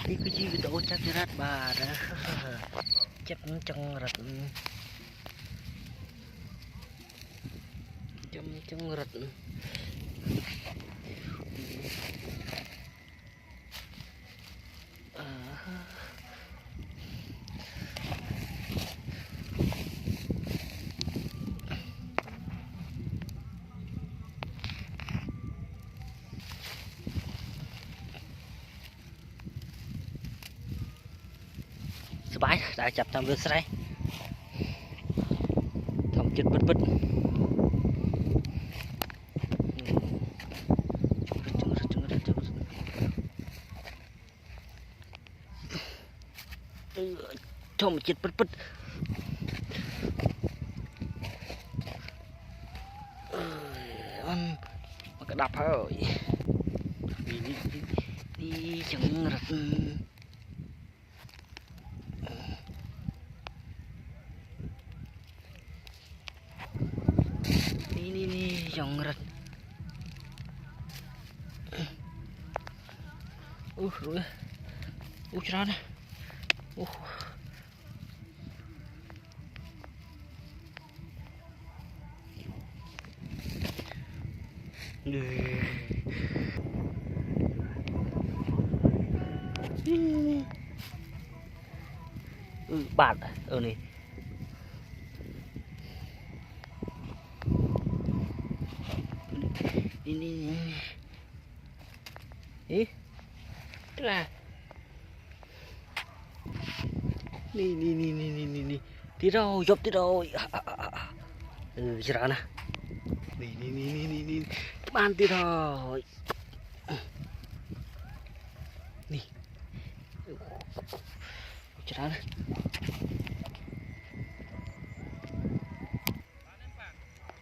đi cái gì cái tổ chắc rát bà đó chắc chân rật chân rật bãi đã chập tam vượt đây thông chết bứt bứt thông chết bứt bứt ăn mà cái đập rồi đi chẳng rật ini yang red rồi chả này bạn ở này ini tức là ni tí đâu dọc tí đâu chả nè ni ban tí thôi ni chả nè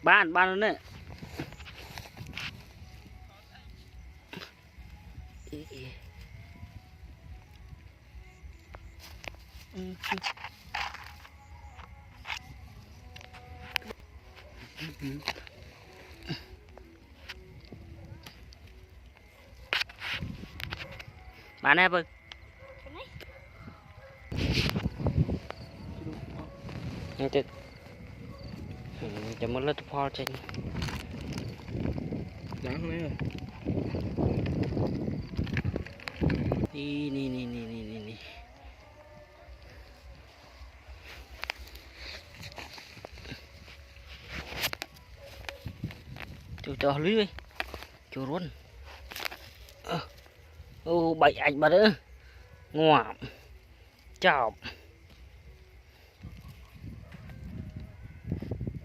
ban nữa bạn em ơi nghe chưa cho một lít phò trên đáng mấy rồi ni cho lưới đi cho luôn bảy ảnh bà nữa ngoạm chọc